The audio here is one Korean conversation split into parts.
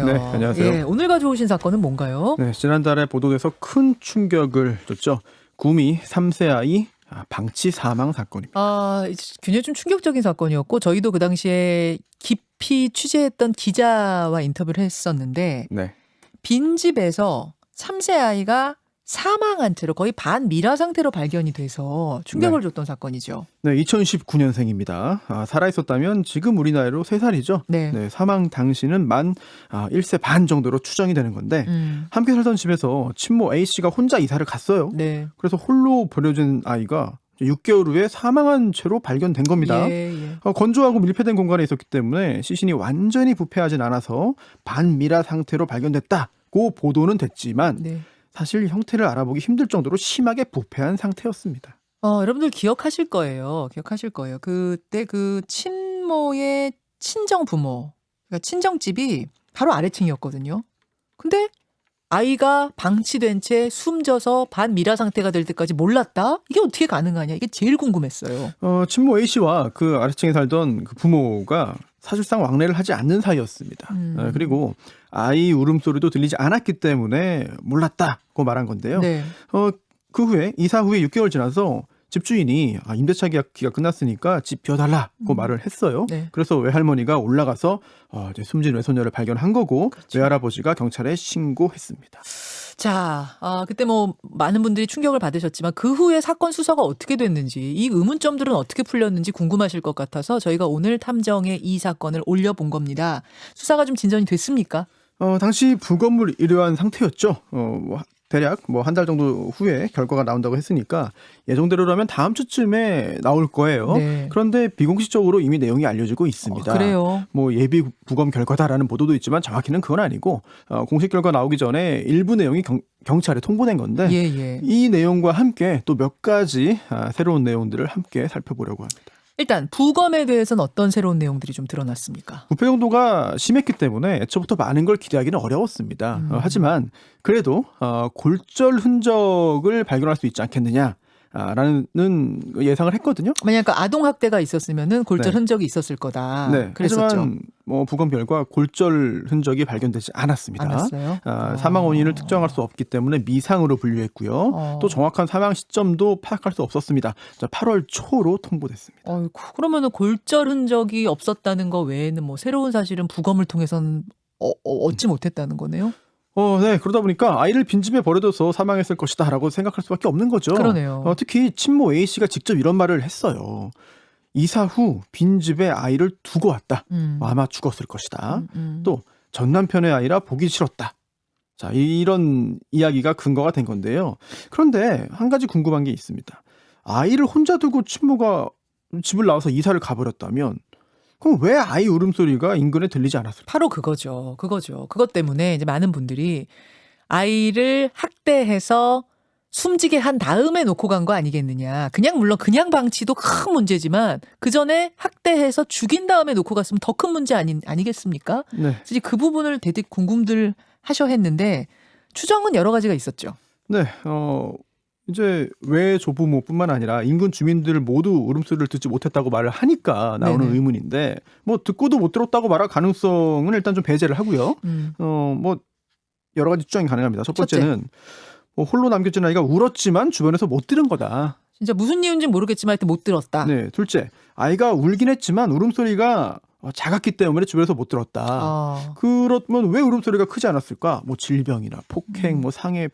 네, 안녕하세요. 예, 오늘 가져오신 사건은 뭔가요? 네, 지난달에 보도돼서 큰 충격을 줬죠. 구미 3세 아이 방치 사망 사건입니다. 굉장히 좀 충격적인 사건이었고 저희도 그 당시에 깊이 취재했던 기자와 인터뷰를 했었는데 네, 빈집에서 3세 아이가 사망한 채로 거의 반미라 상태로 발견이 돼서 충격을 줬던 사건이죠. 네, 2019년생입니다. 살아있었다면 지금 우리 나이로 3살이죠. 네. 네, 사망 당시는 만 1세 반 정도로 추정이 되는 건데 함께 살던 집에서 친모 A씨가 혼자 이사를 갔어요. 네. 그래서 홀로 버려진 아이가 6개월 후에 사망한 채로 발견된 겁니다. 예. 건조하고 밀폐된 공간에 있었기 때문에 시신이 완전히 부패하진 않아서 반미라 상태로 발견됐다고 보도는 됐지만 네. 사실 형태를 알아보기 힘들 정도로 심하게 부패한 상태였습니다. 여러분들 기억하실 거예요. 그때 그 친모의 친정 부모, 그러니까 친정집이 바로 아래층이었거든요. 근데 아이가 방치된 채 숨져서 반미라 상태가 될 때까지 몰랐다? 이게 어떻게 가능하냐? 이게 제일 궁금했어요. 친모 A씨와 그 아래층에 살던 그 부모가 사실상 왕래를 하지 않는 사이였습니다. 그리고 아이 울음소리도 들리지 않았기 때문에 몰랐다고 말한 건데요. 네. 그 후에 이사 후에 6개월 지나서 집주인이 임대차 계약기가 끝났으니까 집 비워달라고 말을 했어요. 네. 그래서 외할머니가 올라가서 이제 숨진 외손녀를 발견한 거고 그렇죠. 외할아버지가 경찰에 신고했습니다. 자, 그때 뭐 많은 분들이 충격을 받으셨지만 그 후에 사건 수사가 어떻게 됐는지 이 의문점들은 어떻게 풀렸는지 궁금하실 것 같아서 저희가 오늘 탐정에 이 사건을 올려본 겁니다. 수사가 좀 진전이 됐습니까? 당시 부검을 의뢰한 상태였죠. 대략 한 달 정도 후에 결과가 나온다고 했으니까 예정대로라면 다음 주쯤에 나올 거예요. 네. 그런데 비공식적으로 이미 내용이 알려지고 있습니다. 그래요? 예비 부검 결과다라는 보도도 있지만 정확히는 그건 아니고 공식 결과 나오기 전에 일부 내용이 경찰에 통보된 건데 예. 이 내용과 함께 또 몇 가지 새로운 내용들을 함께 살펴보려고 합니다. 일단 부검에 대해서는 어떤 새로운 내용들이 좀 드러났습니까? 부패 용도가 심했기 때문에 애초부터 많은 걸 기대하기는 어려웠습니다. 하지만 그래도 골절 흔적을 발견할 수 있지 않겠느냐. 라는 예상을 했거든요. 만약 아동 학대가 있었으면은 골절 네. 흔적이 있었을 거다. 네. 그랬었죠. 하지만 부검 결과 골절 흔적이 발견되지 않았습니다. 않았어요? 사망 원인을 특정할 수 없기 때문에 미상으로 분류했고요. 또 정확한 사망 시점도 파악할 수 없었습니다. 8월 초로 통보됐습니다. 어이구, 그러면은 골절 흔적이 없었다는 거 외에는 뭐 새로운 사실은 부검을 통해서는 얻지 못했다는 거네요. 네. 그러다 보니까 아이를 빈집에 버려둬서 사망했을 것이다 라고 생각할 수밖에 없는 거죠. 그러네요. 특히 친모 A씨가 직접 이런 말을 했어요. 이사 후 빈집에 아이를 두고 왔다. 아마 죽었을 것이다. 또 전 남편의 아이라 보기 싫었다. 자, 이런 이야기가 근거가 된 건데요. 그런데 한 가지 궁금한 게 있습니다. 아이를 혼자 두고 친모가 집을 나와서 이사를 가버렸다면 그럼 왜 아이 울음소리가 인근에 들리지 않았을까? 바로 그거죠. 그것 때문에 이제 많은 분들이 아이를 학대해서 숨지게 한 다음에 놓고 간 거 아니겠느냐. 물론 그냥 방치도 큰 문제지만 그 전에 학대해서 죽인 다음에 놓고 갔으면 더 큰 문제 아니겠습니까? 네. 그래서 그 부분을 대듭 궁금들 하셔 했는데 추정은 여러 가지가 있었죠. 네. 이제 외 조부모뿐만 아니라 인근 주민들 모두 울음소리를 듣지 못했다고 말을 하니까 나오는 네네. 의문인데 듣고도 못 들었다고 말할 가능성은 일단 좀 배제를 하고요. 여러 가지 추정이 가능합니다. 첫 번째는 홀로 남겨진 아이가 울었지만 주변에서 못 들은 거다. 진짜 무슨 이유인지 모르겠지만 하여튼 못 들었다. 네. 둘째, 아이가 울긴 했지만 울음소리가 작았기 때문에 주변에서 못 들었다. 그러면 왜 울음소리가 크지 않았을까? 질병이나 폭행, 상해,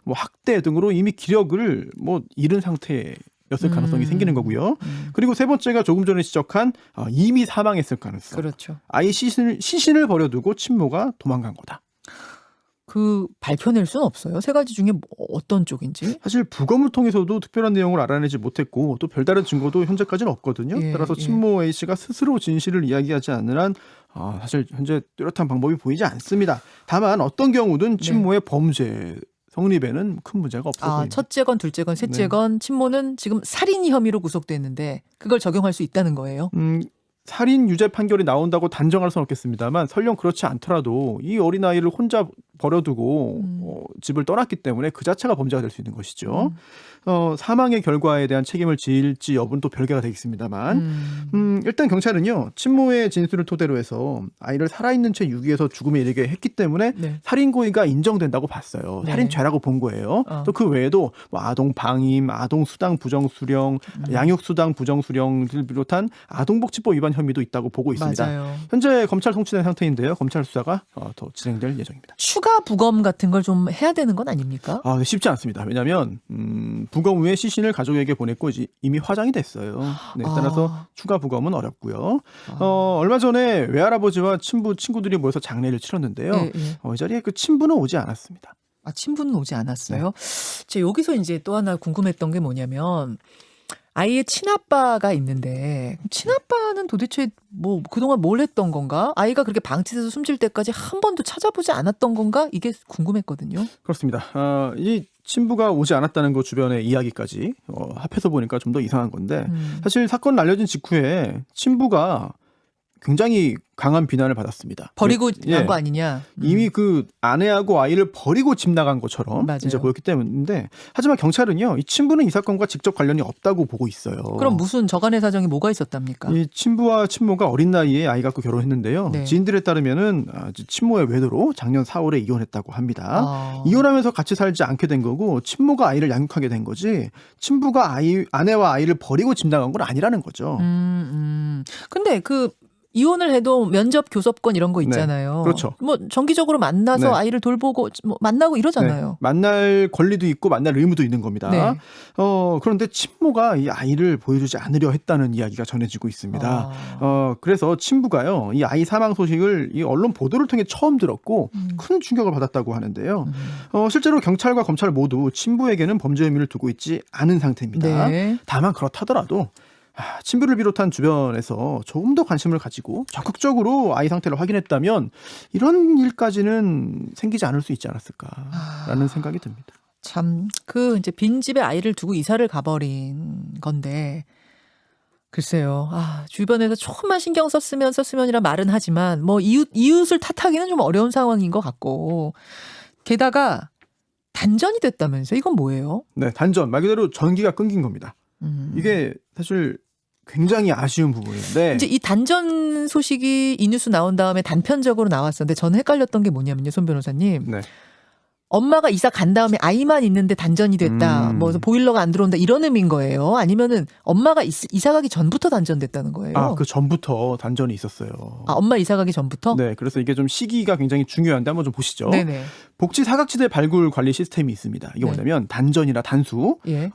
학대 등으로 이미 기력을 잃은 상태였을 가능성이 생기는 거고요. 그리고 세 번째가 조금 전에 지적한 이미 사망했을 가능성. 그렇죠. 아이 시신을 버려두고 친모가 도망간 거다. 밝혀낼 수는 없어요. 세 가지 중에 어떤 쪽인지. 사실 부검을 통해서도 특별한 내용을 알아내지 못했고 또 별다른 증거도 현재까지는 없거든요. 따라서 친모 A씨가 스스로 진실을 이야기하지 않는 한 사실 현재 뚜렷한 방법이 보이지 않습니다. 다만 어떤 경우든 친모의 범죄 성립에는 큰 문제가 없어 보입니다. 첫째건 둘째건 셋째건 친모는 지금 살인 혐의로 구속됐는데 그걸 적용할 수 있다는 거예요? 살인 유죄 판결이 나온다고 단정할 수는 없겠습니다만 설령 그렇지 않더라도 이 어린아이를 혼자 버려두고 집을 떠났기 때문에 그 자체가 범죄가 될 수 있는 것이죠. 사망의 결과에 대한 책임을 질지 여부는 또 별개가 되겠습니다만 일단 경찰은요 친모의 진술을 토대로 해서 아이를 살아있는 채 유기해서 죽음에 이르게 했기 때문에 네. 살인 고의가 인정된다고 봤어요. 네. 살인죄라고 본 거예요. 또 그 외에도 뭐 아동 방임, 아동 수당 부정 수령, 양육 수당 부정 수령을 비롯한 아동복지법 위반 혐의도 있다고 보고 있습니다. 맞아요. 현재 검찰 송치된 상태인데요. 검찰 수사가 더 진행될 예정입니다. 추가 부검 같은 걸 좀 해야 되는 건 아닙니까? 쉽지 않습니다. 왜냐하면 부검 후에 시신을 가족에게 보냈고 이미 화장이 됐어요. 네, 따라서 추가 부검은 어렵고요. 얼마 전에 외할아버지와 친구들이 모여서 장례를 치렀는데요. 예, 예. 이 자리에 그 친부는 오지 않았습니다. 친부는 오지 않았어요. 제가 여기서 이제 또 하나 궁금했던 게 뭐냐면 아이의 친아빠가 있는데 친아빠는 도대체 뭐 그동안 뭘 했던 건가? 아이가 그렇게 방치돼서 숨질 때까지 한 번도 찾아보지 않았던 건가? 이게 궁금했거든요. 그렇습니다. 이 친부가 오지 않았다는 거 주변의 이야기까지 합해서 보니까 좀 더 이상한 건데 사실 사건 알려진 직후에 친부가 굉장히 강한 비난을 받았습니다. 버리고 예. 난 거 아니냐? 이미 그 아내하고 아이를 버리고 집 나간 것처럼 맞아요. 이제 보였기 때문인데 하지만 경찰은요 이 친부는 이 사건과 직접 관련이 없다고 보고 있어요. 그럼 무슨 저간의 사정이 뭐가 있었답니까? 이 친부와 친모가 어린 나이에 아이 갖고 결혼했는데요. 네. 지인들에 따르면은 친모의 외도로 작년 4월에 이혼했다고 합니다. 이혼하면서 같이 살지 않게 된 거고 친모가 아이를 양육하게 된 거지 친부가 아내와 아이를 버리고 집 나간 건 아니라는 거죠. 근데 그 이혼을 해도 면접 교섭권 이런 거 있잖아요. 네, 그렇죠. 뭐 정기적으로 만나서 네. 아이를 돌보고 뭐 만나고 이러잖아요. 네, 만날 권리도 있고 만날 의무도 있는 겁니다. 네. 그런데 친모가 이 아이를 보여주지 않으려 했다는 이야기가 전해지고 있습니다. 그래서 친부가요 이 아이 사망 소식을 이 언론 보도를 통해 처음 들었고 큰 충격을 받았다고 하는데요. 실제로 경찰과 검찰 모두 친부에게는 범죄 혐의를 두고 있지 않은 상태입니다. 네. 다만 그렇다더라도 친부를 비롯한 주변에서 조금 더 관심을 가지고 적극적으로 아이 상태를 확인했다면 이런 일까지는 생기지 않을 수 있지 않았을까라는 생각이 듭니다. 참 그 이제 빈집에 아이를 두고 이사를 가버린 건데 글쎄요. 주변에서 조금만 신경 썼으면이라 말은 하지만 뭐 이웃을 탓하기는 좀 어려운 상황인 것 같고 게다가 단전이 됐다면서 이건 뭐예요? 네, 단전 말 그대로 전기가 끊긴 겁니다. 이게 사실 굉장히 아쉬운 부분인데 이제 이 단전 소식이 이 뉴스 나온 다음에 단편적으로 나왔었는데 저는 헷갈렸던 게 뭐냐면요, 손 변호사님. 네. 엄마가 이사 간 다음에 아이만 있는데 단전이 됐다. 뭐 보일러가 안 들어온다 이런 의미인 거예요. 아니면은 엄마가 이사 가기 전부터 단전됐다는 거예요. 그 전부터 단전이 있었어요. 엄마 이사 가기 전부터? 네, 그래서 이게 좀 시기가 굉장히 중요한데 한번 좀 보시죠. 네네. 복지 사각지대 발굴 관리 시스템이 있습니다. 이게 뭐냐면 단전이나 단수 예.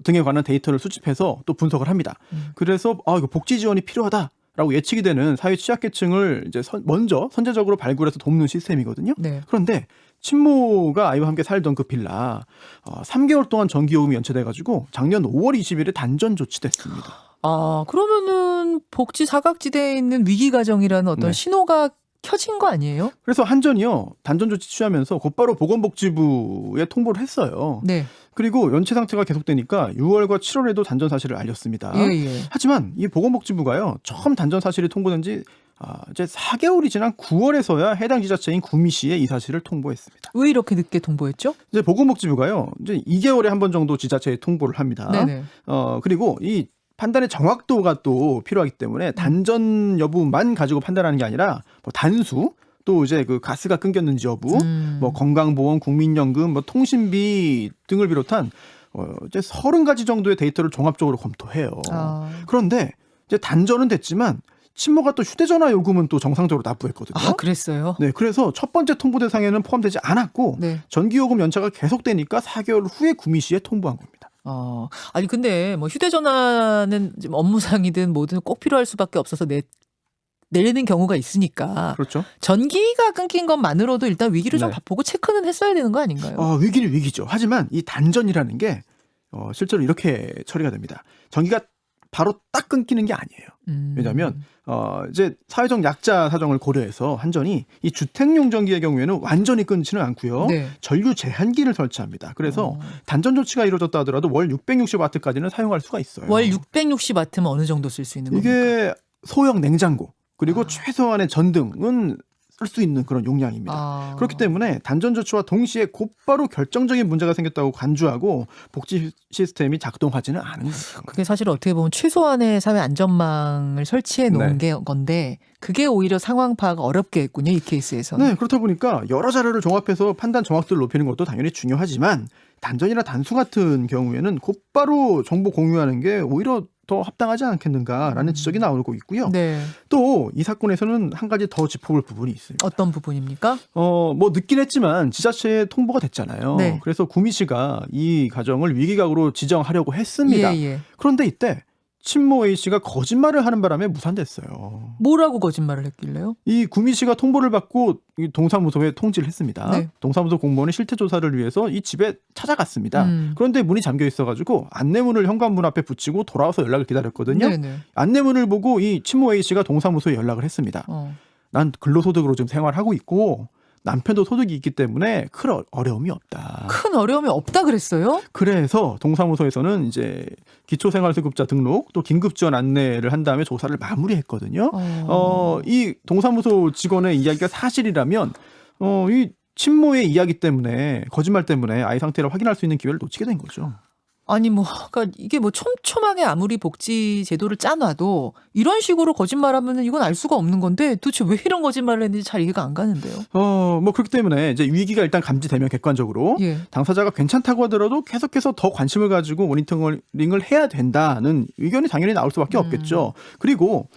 등에 관한 데이터를 수집해서 또 분석을 합니다. 그래서 이거 복지 지원이 필요하다라고 예측이 되는 사회 취약계층을 이제 먼저 선제적으로 발굴해서 돕는 시스템이거든요. 네. 그런데 친모가 아이와 함께 살던 그 빌라 3개월 동안 전기요금이 연체돼가지고 작년 5월 20일에 단전 조치됐습니다. 그러면은 복지 사각지대에 있는 위기 가정이라는 어떤 네. 신호가 켜진 거 아니에요? 그래서 한전이요 단전 조치 취하면서 곧바로 보건복지부에 통보를 했어요. 네. 그리고 연체 상태가 계속되니까 6월과 7월에도 단전 사실을 알렸습니다. 예. 하지만 이 보건복지부가요 처음 단전 사실이 통보된 지 이제 4개월이 지난 9월에서야 해당 지자체인 구미시에 이 사실을 통보했습니다. 왜 이렇게 늦게 통보했죠? 이제 보건복지부가요 이제 2개월에 한 번 정도 지자체에 통보를 합니다. 네네. 그리고 이 판단의 정확도가 또 필요하기 때문에 단전 여부만 가지고 판단하는 게 아니라 뭐 단수 또 이제 그 가스가 끊겼는지 여부, 뭐 건강보험, 국민연금, 뭐 통신비 등을 비롯한 이제 30가지 정도의 데이터를 종합적으로 검토해요. 그런데 이제 단전은 됐지만 친모가 또 휴대전화 요금은 또 정상적으로 납부했거든요. 그랬어요? 네, 그래서 첫 번째 통보 대상에는 포함되지 않았고 네. 전기요금 연체가 계속되니까 4개월 후에 구미시에 통보한 겁니다. 아니 근데 뭐 휴대전화는 지금 업무상이든 뭐든 꼭 필요할 수밖에 없어서 내리는 경우가 있으니까. 그렇죠. 전기가 끊긴 것만으로도 일단 위기를 좀 네. 보고 체크는 했어야 되는 거 아닌가요? 위기는 위기죠. 하지만 이 단전이라는 게 실제로 이렇게 처리가 됩니다. 전기가 바로 딱 끊기는 게 아니에요. 왜냐하면 이제 사회적 약자 사정을 고려해서 한전이 이 주택용 전기의 경우에는 완전히 끊지는 않고요. 네. 전류 제한기를 설치합니다. 그래서 단전 조치가 이루어졌다 하더라도 월 660와트까지는 사용할 수가 있어요. 월 660와트면 어느 정도 쓸 수 있는 겁니까? 이게 소형 냉장고 그리고 최소한의 전등은 쓸 수 있는 그런 용량입니다. 아. 그렇기 때문에 단전 조치와 동시에 곧바로 결정적인 문제가 생겼다고 간주하고 복지 시스템이 작동하지는 않은 거죠. 그게 사실 어떻게 보면 최소한의 사회 안전망을 설치해 놓은 네. 건데 그게 오히려 상황 파악을 어렵게 했군요. 이 케이스에서는. 네, 그렇다 보니까 여러 자료를 종합해서 판단 정확도를 높이는 것도 당연히 중요하지만 단전이나 단수 같은 경우에는 곧바로 정보 공유하는 게 오히려 더 합당하지 않겠는가라는 지적이 나오고 있고요. 네. 또 이 사건에서는 한 가지 더 짚어볼 부분이 있습니다. 어떤 부분입니까? 뭐 늦긴 했지만 지자체에 통보가 됐잖아요. 네. 그래서 구미시가 이 가정을 위기각으로 지정하려고 했습니다. 예. 그런데 이때 친모 A씨가 거짓말을 하는 바람에 무산됐어요. 뭐라고 거짓말을 했길래요? 이 구미시가 통보를 받고 이 동사무소에 통지를 했습니다. 네. 동사무소 공무원이 실태 조사를 위해서 이 집에 찾아갔습니다. 그런데 문이 잠겨 있어가지고 안내문을 현관문 앞에 붙이고 돌아와서 연락을 기다렸거든요. 네네. 안내문을 보고 이 친모 A씨가 동사무소에 연락을 했습니다. 난 근로소득으로 지금 생활하고 있고 남편도 소득이 있기 때문에 큰 어려움이 없다. 큰 어려움이 없다 그랬어요? 그래서 동사무소에서는 이제 기초생활수급자 등록 또 긴급지원 안내를 한 다음에 조사를 마무리했거든요. 이 동사무소 직원의 이야기가 사실이라면 이 친모의 이야기 때문에 거짓말 때문에 아이 상태를 확인할 수 있는 기회를 놓치게 된 거죠. 아니 그러니까 이게 촘촘하게 아무리 복지 제도를 짜놔도 이런 식으로 거짓말하면은 이건 알 수가 없는 건데 도대체 왜 이런 거짓말을 했는지 잘 이해가 안 가는데요. 뭐 그렇기 때문에 이제 위기가 일단 감지되면 객관적으로 예. 당사자가 괜찮다고 하더라도 계속해서 더 관심을 가지고 모니터링을 해야 된다는 의견이 당연히 나올 수밖에 없겠죠. 그리고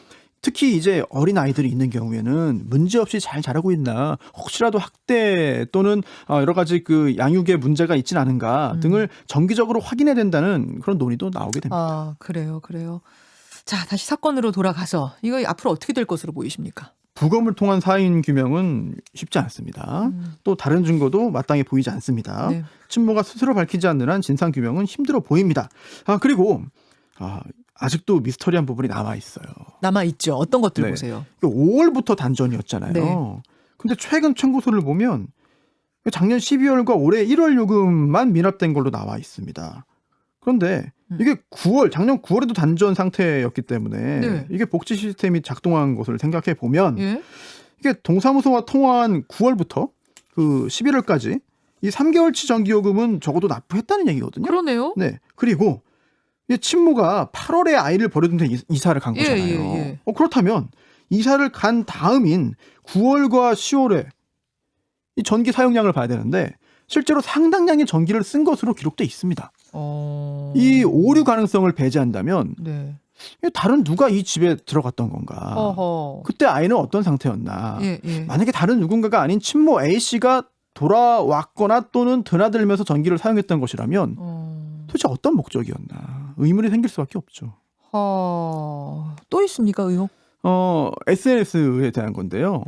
특히 이제 어린 아이들이 있는 경우에는 문제없이 잘 자라고 있나, 혹시라도 학대 또는 여러 가지 그 양육에 문제가 있진 않은가 등을 정기적으로 확인해야 된다는 그런 논의도 나오게 됩니다. 아, 그래요. 자, 다시 사건으로 돌아가서 이거 앞으로 어떻게 될 것으로 보이십니까? 부검을 통한 사인 규명은 쉽지 않습니다. 또 다른 증거도 마땅히 보이지 않습니다. 네. 친모가 스스로 밝히지 않는 한 진상 규명은 힘들어 보입니다. 그리고 아직도 미스터리한 부분이 남아 있어요. 남아 있죠. 어떤 것들 네. 보세요. 5월부터 단전이었잖아요. 네. 근데 최근 청구서를 보면 작년 12월과 올해 1월 요금만 미납된 걸로 나와 있습니다. 그런데 이게 작년 9월에도 단전 상태였기 때문에 네. 이게 복지 시스템이 작동한 것을 생각해 보면 예? 이게 동사무소와 통화한 9월부터 그 11월까지 이 3개월치 정기요금은 적어도 납부했다는 얘기거든요. 그러네요. 네. 그리고 이 친모가 8월에 아이를 버려둔 데 이사를 간 거잖아요. 예. 그렇다면 이사를 간 다음인 9월과 10월에 이 전기 사용량을 봐야 되는데 실제로 상당량의 전기를 쓴 것으로 기록돼 있습니다. 이 오류 가능성을 배제한다면 네. 다른 누가 이 집에 들어갔던 건가? 그때 아이는 어떤 상태였나? 예. 만약에 다른 누군가가 아닌 친모 A씨가 돌아왔거나 또는 드나들면서 전기를 사용했던 것이라면 도대체 어떤 목적이었나? 의문이 생길 수밖에 없죠. 또 있습니까, 의혹? SNS에 대한 건데요.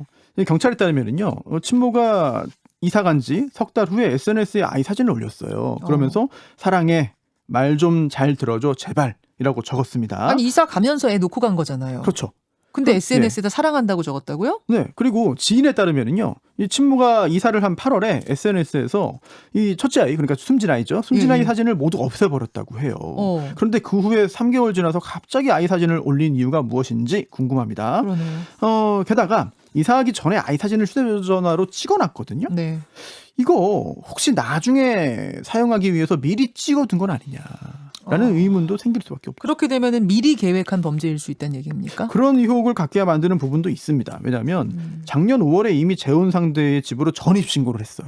경찰에 따르면요, 친모가 이사 간 지 석 달 후에 SNS에 아이 사진을 올렸어요. 그러면서 사랑해, 말 좀 잘 들어줘, 제발이라고 적었습니다. 아니 이사 가면서 애 놓고 간 거잖아요. 그렇죠. 근데 SNS에다 사랑한다고 적었다고요? 네. 그리고 지인에 따르면은요, 이 친모가 이사를 한 8월에 SNS에서 이 첫째 아이, 그러니까 숨진 아이죠. 숨진 아이 사진을 모두 없애버렸다고 해요. 그런데 그 후에 3개월 지나서 갑자기 아이 사진을 올린 이유가 무엇인지 궁금합니다. 그러네요. 게다가 이사하기 전에 아이 사진을 휴대전화로 찍어놨거든요. 네. 이거 혹시 나중에 사용하기 위해서 미리 찍어둔 건 아니냐라는 의문도 생길 수밖에 없고. 그렇게 되면은 미리 계획한 범죄일 수 있다는 얘기입니까? 그런 의혹을 갖게 만드는 부분도 있습니다. 왜냐하면 작년 5월에 이미 재혼 상대의 집으로 전입 신고를 했어요.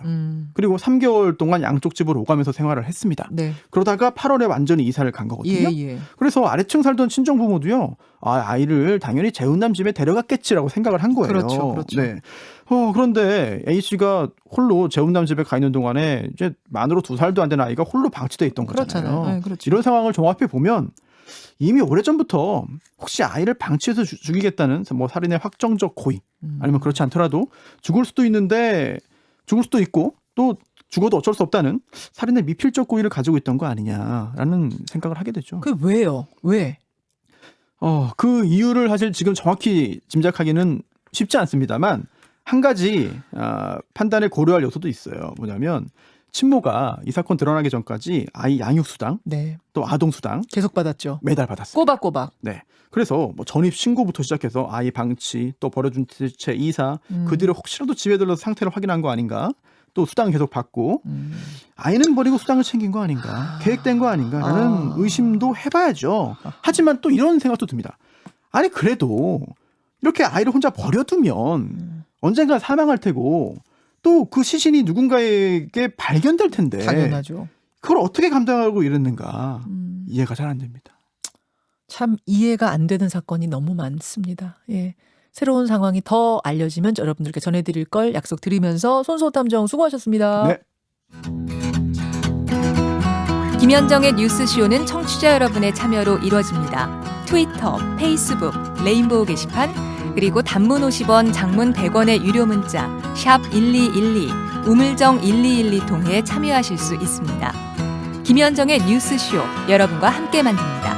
그리고 3개월 동안 양쪽 집을 오가면서 생활을 했습니다. 네. 그러다가 8월에 완전히 이사를 간 거거든요. 예. 그래서 아래층 살던 친정 부모도요, 아이를 당연히 재혼남 집에 데려갔겠지라고 생각을 한 거예요. 그렇죠. 네. 그런데 A 씨가 홀로 재혼남 집에 가 있는 동안에 이제 만으로 2살도 안 된 아이가 홀로 방치돼 있던 거잖아요. 네, 그렇죠. 이런 상황을 종합해 보면 이미 오래전부터 혹시 아이를 방치해서 죽이겠다는 뭐 살인의 확정적 고의, 아니면 그렇지 않더라도 죽을 수도 있고 또 죽어도 어쩔 수 없다는 살인의 미필적 고의를 가지고 있던 거 아니냐라는 생각을 하게 되죠. 그 왜요? 왜? 그 이유를 사실 지금 정확히 짐작하기는 쉽지 않습니다만 한 가지 판단을 고려할 요소도 있어요. 뭐냐면 친모가 이 사건 드러나기 전까지 아이 양육수당, 네. 또 아동수당 계속 받았죠. 매달 받았어요. 꼬박꼬박. 네. 그래서 뭐 전입 신고부터 시작해서 아이 방치, 또 버려준 채 이사, 그 뒤로 혹시라도 집에 들러서 상태를 확인한 거 아닌가? 또 수당 계속 받고 아이는 버리고 수당을 챙긴 거 아닌가? 계획된 거 아닌가라는 의심도 해봐야죠. 하지만 또 이런 생각도 듭니다. 아니 그래도 이렇게 아이를 혼자 버려두면 언젠가 사망할 테고 또 그 시신이 누군가에게 발견될 텐데 당연하죠. 그걸 어떻게 감당하고 이랬는가 이해가 잘 안 됩니다. 참 이해가 안 되는 사건이 너무 많습니다. 예. 새로운 상황이 더 알려지면 여러분들께 전해드릴 걸 약속드리면서 손소탐정 수고하셨습니다. 네. 김현정의 뉴스쇼는 청취자 여러분의 참여로 이루어집니다. 트위터, 페이스북, 레인보우 게시판, 그리고 단문 50원, 장문 100원의 유료 문자 샵 1212, 우물정 1212 통해 참여하실 수 있습니다. 김현정의 뉴스쇼, 여러분과 함께 만듭니다.